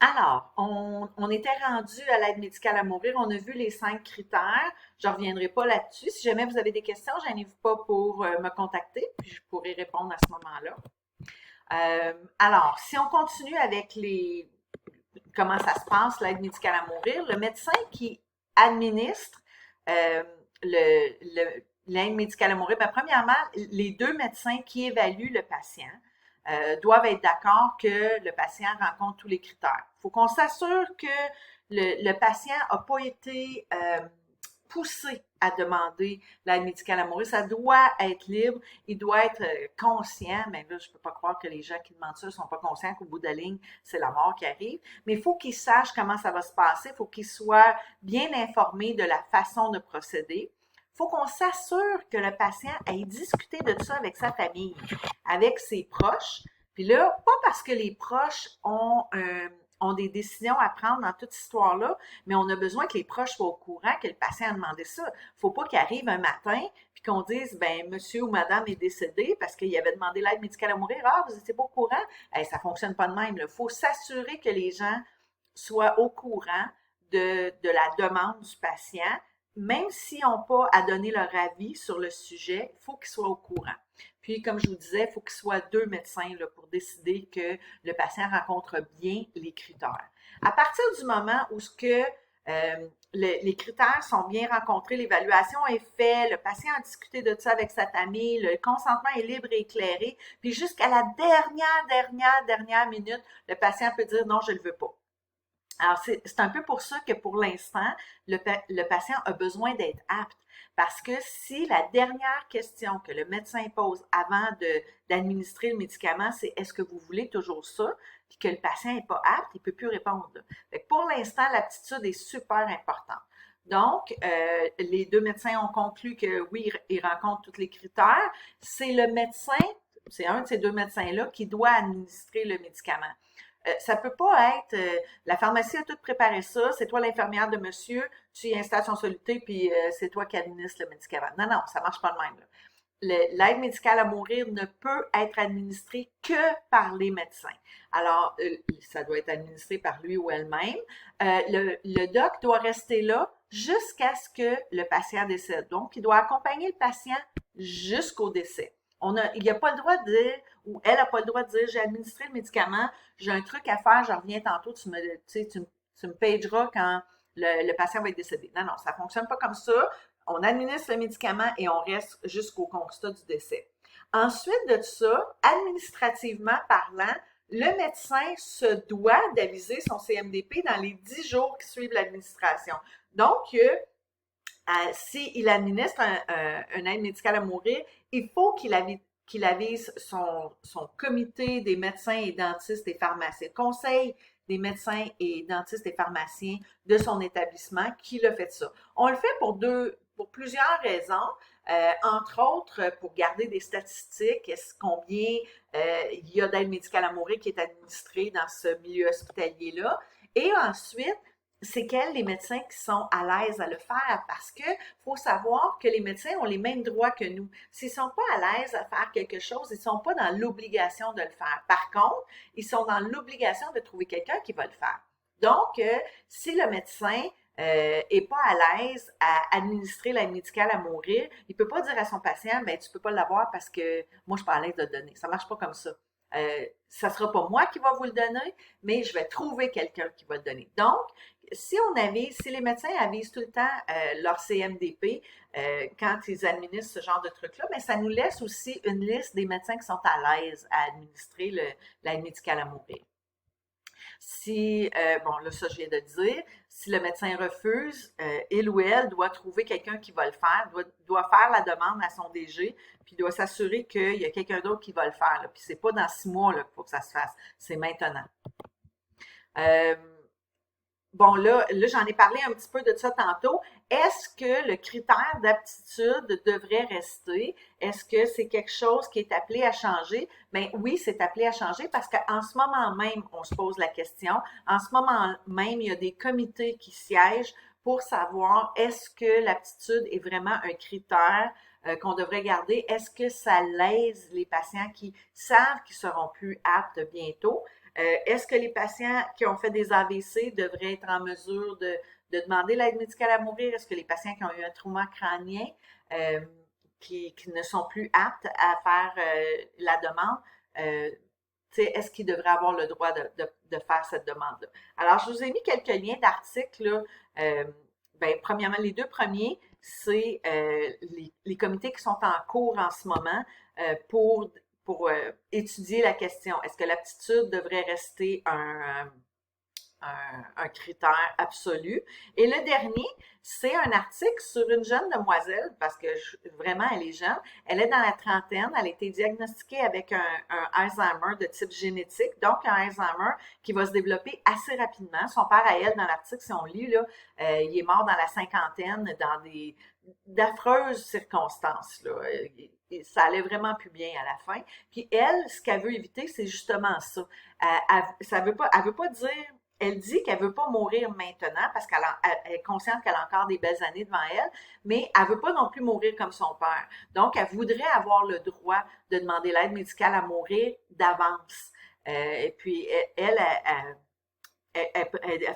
Alors, on était rendu à l'aide médicale à mourir. On a vu les 5 critères. Je ne reviendrai pas là-dessus. Si jamais vous avez des questions, gênez-vous pas pour me contacter, puis je pourrai répondre à ce moment-là. Alors, si on continue avec comment ça se passe, l'aide médicale à mourir, le médecin qui administre euh, l'aide médicale à mourir, bien, premièrement, les deux médecins qui évaluent le patient doivent être d'accord que le patient rencontre tous les critères. Il faut qu'on s'assure que le patient n'a pas été poussé à demander l'aide médicale à mourir. Ça doit être libre, il doit être conscient, mais là, je ne peux pas croire que les gens qui demandent ça ne sont pas conscients qu'au bout de la ligne, c'est la mort qui arrive. Mais il faut qu'ils sachent comment ça va se passer, il faut qu'ils soient bien informés de la façon de procéder. Il faut qu'on s'assure que le patient ait discuté de ça avec sa famille, avec ses proches. Puis là, pas parce que les proches ont des décisions à prendre dans toute cette histoire-là, mais on a besoin que les proches soient au courant que le patient a demandé ça. Il ne faut pas qu'il arrive un matin puis qu'on dise, ben monsieur ou madame est décédé parce qu'il avait demandé l'aide médicale à mourir. Ah, vous n'étiez pas au courant? Hey, ça ne fonctionne pas de même. Il faut s'assurer que les gens soient au courant de la demande du patient, même s'ils n'ont pas à donner leur avis sur le sujet, il faut qu'ils soient au courant. Puis, comme je vous disais, il faut qu'il soit deux médecins là, pour décider que le patient rencontre bien les critères. À partir du moment où les critères sont bien rencontrés, l'évaluation est faite, le patient a discuté de ça avec sa famille, le consentement est libre et éclairé, puis jusqu'à la dernière minute, le patient peut dire non, je ne le veux pas. Alors, c'est un peu pour ça que pour l'instant, le patient a besoin d'être apte. Parce que si la dernière question que le médecin pose avant d'administrer le médicament, c'est est-ce que vous voulez toujours ça, puis que le patient n'est pas apte, il ne peut plus répondre. Fait que pour l'instant, l'aptitude est super importante. Donc, les deux médecins ont conclu que oui, ils rencontrent tous les critères. C'est le médecin, c'est un de ces deux médecins-là qui doit administrer le médicament. Ça peut pas être la pharmacie a tout préparé ça, c'est toi l'infirmière de monsieur, tu y installes son soluté, puis c'est toi qui administres le médicament. Non, non, ça marche pas de même. L'aide médicale à mourir ne peut être administrée que par les médecins. Alors, ça doit être administré par lui ou elle-même. Le doc doit rester là jusqu'à ce que le patient décède. Donc, il doit accompagner le patient jusqu'au décès. Il n'a pas le droit de dire, ou elle n'a pas le droit de dire, j'ai administré le médicament, j'ai un truc à faire, je reviens tantôt, tu me pageras quand le patient va être décédé. Non, non, ça ne fonctionne pas comme ça. On administre le médicament et on reste jusqu'au constat du décès. Ensuite de ça, administrativement parlant, le médecin se doit d'aviser son CMDP dans les 10 jours qui suivent l'administration. Donc, s'il administre une aide médicale à mourir, il faut qu'il avise son comité des médecins et dentistes et pharmaciens, conseil des médecins et dentistes et pharmaciens de son établissement qui a fait ça. On le fait pour plusieurs raisons. Entre autres, pour garder des statistiques, combien il y a d'aide médicale à mourir qui est administrée dans ce milieu hospitalier-là. Et ensuite, c'est quels les médecins qui sont à l'aise à le faire parce que faut savoir que les médecins ont les mêmes droits que nous. S'ils ne sont pas à l'aise à faire quelque chose, ils ne sont pas dans l'obligation de le faire. Par contre, ils sont dans l'obligation de trouver quelqu'un qui va le faire. Donc, si le médecin est pas à l'aise à administrer l'aide médicale à mourir, il peut pas dire à son patient, ben tu peux pas l'avoir parce que moi je suis pas à l'aise de le donner. Ça marche pas comme ça. Ça sera pas moi qui va vous le donner, mais je vais trouver quelqu'un qui va le donner. Donc, si les médecins avisent tout le temps leur CMDP quand ils administrent ce genre de truc-là, mais ça nous laisse aussi une liste des médecins qui sont à l'aise à administrer l'aide médicale à mourir. Si, bon, là, ça, je viens de dire, si le médecin refuse, il ou elle doit trouver quelqu'un qui va le faire, doit faire la demande à son DG, puis doit s'assurer qu'il y a quelqu'un d'autre qui va le faire. Là. Puis c'est pas dans 6 mois qu'il faut que ça se fasse, c'est maintenant. Euh, Bon, là, j'en ai parlé un petit peu de ça tantôt. Est-ce que le critère d'aptitude devrait rester? Est-ce que c'est quelque chose qui est appelé à changer? Bien oui, c'est appelé à changer parce qu'en ce moment même, on se pose la question. En ce moment même, il y a des comités qui siègent pour savoir est-ce que l'aptitude est vraiment un critère qu'on devrait garder? Est-ce que ça lèse les patients qui savent qu'ils seront plus aptes bientôt? Est-ce que les patients qui ont fait des AVC devraient être en mesure de demander l'aide médicale à mourir? Est-ce que les patients qui ont eu un trauma crânien euh, qui ne sont plus aptes à faire la demande, est-ce qu'ils devraient avoir le droit de faire cette demande-là? Alors, je vous ai mis quelques liens d'articles. Là. Premièrement, les deux premiers, c'est les comités qui sont en cours en ce moment pour étudier la question. Est-ce que l'aptitude devrait rester un critère absolu? Et le dernier, c'est un article sur une jeune demoiselle, parce que vraiment, elle est jeune. Elle est dans la trentaine. Elle a été diagnostiquée avec un Alzheimer de type génétique, donc un Alzheimer qui va se développer assez rapidement. Son père, à elle, dans l'article, si on lit, là, il est mort dans la cinquantaine, dans d'affreuses circonstances. Là. Ça allait vraiment plus bien à la fin. Puis elle, ce qu'elle veut éviter, c'est justement ça. Elle veut pas dire, elle dit qu'elle veut pas mourir maintenant parce qu'elle est consciente qu'elle a encore des belles années devant elle, mais elle veut pas non plus mourir comme son père. Donc, elle voudrait avoir le droit de demander l'aide médicale à mourir d'avance. Et puis, elle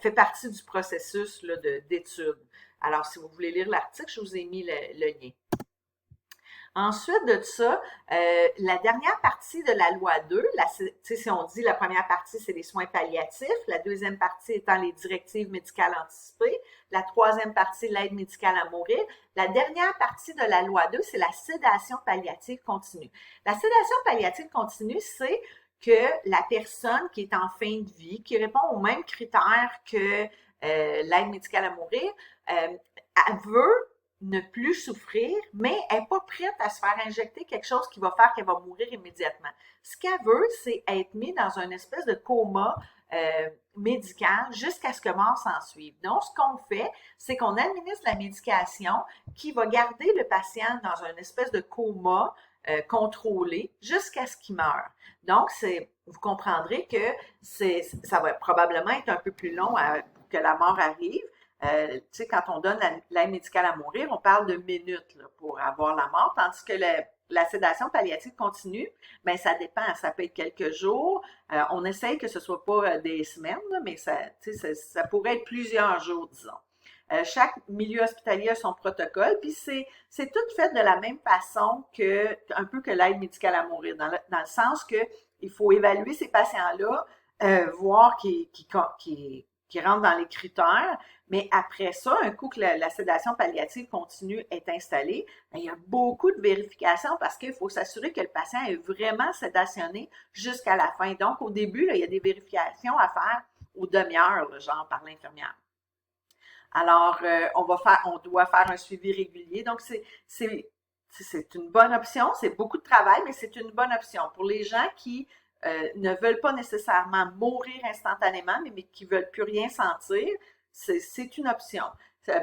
fait partie du processus là, d'étude. Alors, si vous voulez lire l'article, je vous ai mis le lien. Ensuite de ça, la dernière partie de la loi 2, si on dit la première partie, c'est les soins palliatifs, la deuxième partie étant les directives médicales anticipées, la troisième partie, l'aide médicale à mourir. La dernière partie de la loi 2, c'est la sédation palliative continue. La sédation palliative continue, c'est que la personne qui est en fin de vie, qui répond aux mêmes critères que l'aide médicale à mourir, elle veut ne plus souffrir, mais elle n'est pas prête à se faire injecter quelque chose qui va faire qu'elle va mourir immédiatement. Ce qu'elle veut, c'est être mise dans une espèce de coma médical jusqu'à ce que mort s'en suive. Donc, ce qu'on fait, c'est qu'on administre la médication qui va garder le patient dans une espèce de coma contrôlé jusqu'à ce qu'il meure. Donc, vous comprendrez que ça va probablement être un peu plus long que la mort arrive. Quand on donne l'aide médicale à mourir, on parle de minutes là, pour avoir la mort, tandis que la sédation palliative continue, bien, ça dépend. Ça peut être quelques jours. On essaye que ce ne soit pas des semaines, là, mais ça pourrait être plusieurs jours, disons. Chaque milieu hospitalier a son protocole, puis c'est tout fait de la même façon un peu que l'aide médicale à mourir, dans le sens que il faut évaluer ces patients-là, voir qui rentrent dans les critères, mais après ça, un coup que la sédation palliative continue est installée, bien, il y a beaucoup de vérifications parce qu'il faut s'assurer que le patient est vraiment sédationné jusqu'à la fin. Donc, au début, là, il y a des vérifications à faire aux demi-heures, genre par l'infirmière. Alors, on doit faire un suivi régulier. Donc, c'est une bonne option. C'est beaucoup de travail, mais c'est une bonne option. Pour les gens qui ne veulent pas nécessairement mourir instantanément, mais qui ne veulent plus rien sentir, c'est une option.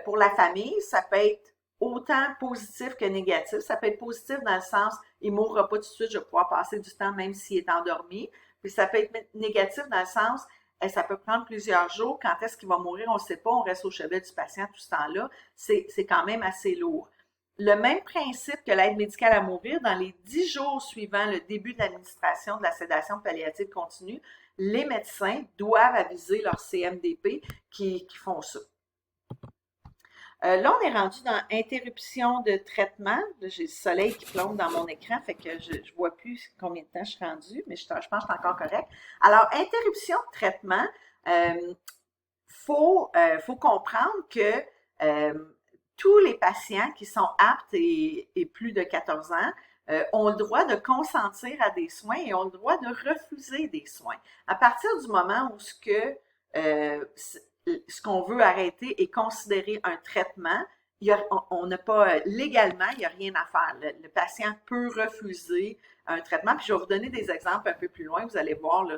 Pour la famille, ça peut être autant positif que négatif. Ça peut être positif dans le sens, il ne mourra pas tout de suite, je vais pouvoir passer du temps même s'il est endormi. Puis ça peut être négatif dans le sens, ça peut prendre plusieurs jours. Quand est-ce qu'il va mourir, on ne sait pas. On reste au chevet du patient tout ce temps-là. C'est quand même assez lourd. Le même principe que l'aide médicale à mourir, dans les 10 jours suivant le début de l'administration de la sédation palliative continue, les médecins doivent aviser leur CMDP qui font ça. Là, on est rendu dans interruption de traitement. Là, j'ai le soleil qui plombe dans mon écran, fait que je ne vois plus combien de temps je suis rendue, mais je pense que c'est encore correct. Alors, interruption de traitement, faut comprendre que tous les patients qui sont aptes et plus de 14 ans ont le droit de consentir à des soins et ont le droit de refuser des soins. À partir du moment où ce qu'on veut arrêter est considéré un traitement, on n'a pas, légalement, il n'y a rien à faire. Le patient peut refuser un traitement. Puis je vais vous donner des exemples un peu plus loin. Vous allez voir là,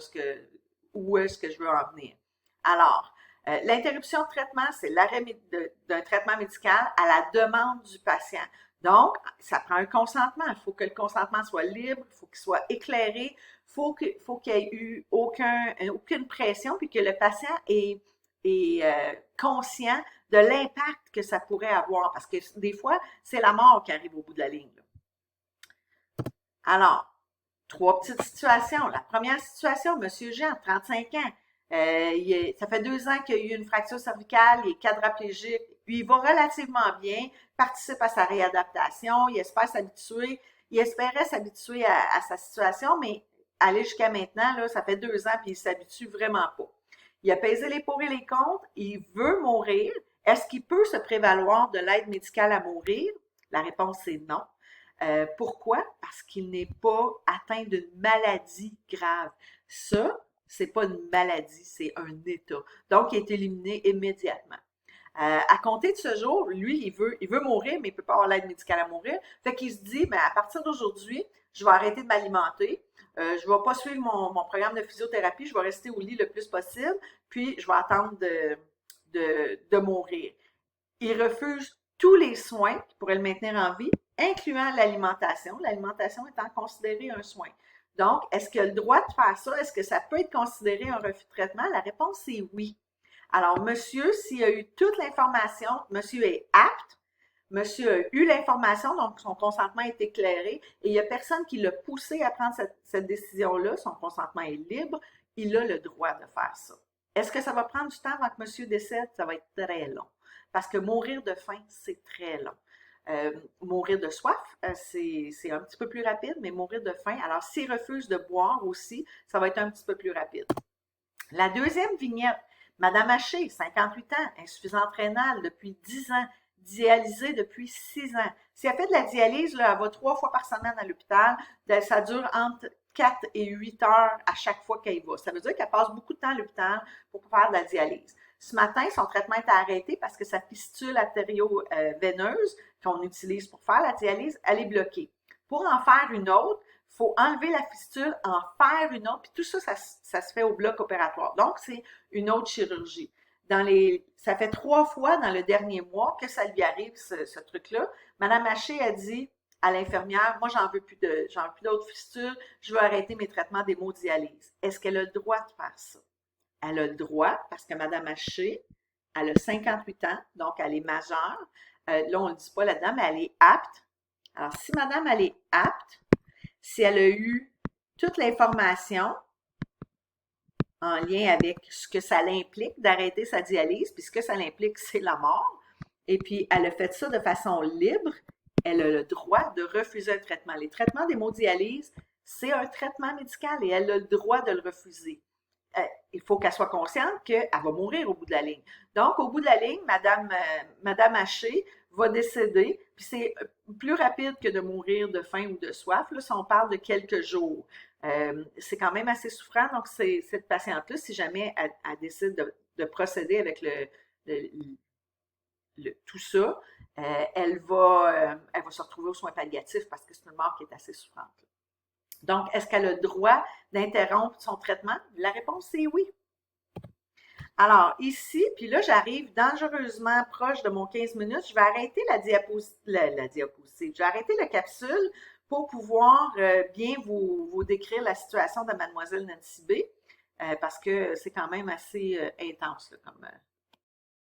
où est-ce que je veux en venir. Alors, l'interruption de traitement, c'est l'arrêt d'un traitement médical à la demande du patient. Donc, ça prend un consentement. Il faut que le consentement soit libre, il faut qu'il soit éclairé, il faut qu'il n'y ait eu aucune pression, puis que le patient est conscient de l'impact que ça pourrait avoir, parce que des fois, c'est la mort qui arrive au bout de la ligne. Alors, Trois petites situations. La première situation, M. Jean, 35 ans, ça fait 2 ans qu'il y a eu une fracture cervicale, il est quadraplégique, puis il va relativement bien, participe à sa réadaptation, il espère s'habituer, il espérait s'habituer à sa situation, mais aller jusqu'à maintenant, là, ça fait 2 ans, puis il s'habitue vraiment pas. Il a pesé les pour et les contre, il veut mourir. Est-ce qu'il peut se prévaloir de l'aide médicale à mourir? La réponse est non. Pourquoi? Parce qu'il n'est pas atteint d'une maladie grave. Ça, c'est pas une maladie, c'est un état. Donc, il est éliminé immédiatement. À compter de ce jour, lui, il veut mourir, mais il ne peut pas avoir l'aide médicale à mourir. Fait qu'il se dit, à partir d'aujourd'hui, je vais arrêter de m'alimenter. Je ne vais pas suivre mon programme de physiothérapie. Je vais rester au lit le plus possible. Puis, je vais attendre de mourir. Il refuse tous les soins qui pourraient le maintenir en vie, incluant l'alimentation. L'alimentation étant considérée un soin. Donc, est-ce qu'il a le droit de faire ça? Est-ce que ça peut être considéré un refus de traitement? La réponse est oui. Alors, monsieur, s'il a eu toute l'information, monsieur est apte, monsieur a eu l'information, donc son consentement est éclairé, et il n'y a personne qui l'a poussé à prendre cette décision-là, son consentement est libre, il a le droit de faire ça. Est-ce que ça va prendre du temps avant que monsieur décède? Ça va être très long, parce que mourir de faim, c'est très long. Mourir de soif, c'est un petit peu plus rapide, mais mourir de faim, alors s'il refuse de boire aussi, ça va être un petit peu plus rapide. La deuxième vignette, Madame Haché, 58 ans, insuffisante rénale depuis 10 ans, dialysée depuis 6 ans. Si elle fait de la dialyse, là, elle va 3 fois par semaine à l'hôpital. Ça dure entre 4 et 8 heures à chaque fois qu'elle y va. Ça veut dire qu'elle passe beaucoup de temps à l'hôpital pour faire de la dialyse. Ce matin, son traitement est arrêté parce que sa fistule artério-veineuse qu'on utilise pour faire la dialyse, elle est bloquée. Pour en faire une autre, il faut enlever la fistule, en faire une autre, puis tout ça, ça se fait au bloc opératoire. Donc, c'est une autre chirurgie. Ça fait 3 fois dans le dernier mois que ça lui arrive, ce truc-là. Madame Haché a dit à l'infirmière, moi, j'en veux plus d'autres fistules, je veux arrêter mes traitements d'hémodialyse. Est-ce qu'elle a le droit de faire ça? Elle a le droit, parce que Madame Haché, elle a 58 ans, donc elle est majeure. Là, on ne le dit pas là-dedans, mais elle est apte. Alors, si Madame, elle est apte, si elle a eu toute l'information en lien avec ce que ça l'implique d'arrêter sa dialyse, puis ce que ça l'implique, c'est la mort, et puis elle a fait ça de façon libre, elle a le droit de refuser un traitement. Les traitements d'hémodialyse, c'est un traitement médical et elle a le droit de le refuser. Il faut qu'elle soit consciente qu'elle va mourir au bout de la ligne. Donc, au bout de la ligne, Madame Haché va décéder, puis c'est plus rapide que de mourir de faim ou de soif. Là, si on parle de quelques jours, c'est quand même assez souffrant. Donc, cette patiente-là, si jamais elle décide de procéder avec tout ça, elle va se retrouver aux soins palliatifs parce que c'est une mort qui est assez souffrante. Donc, est-ce qu'elle a le droit d'interrompre son traitement? La réponse est oui. Alors, ici, puis là, j'arrive dangereusement proche de mon 15 minutes. Je vais arrêter la diapositive. Je vais arrêter la capsule pour pouvoir bien vous décrire la situation de Mademoiselle Nancy B. Parce que c'est quand même assez intense là,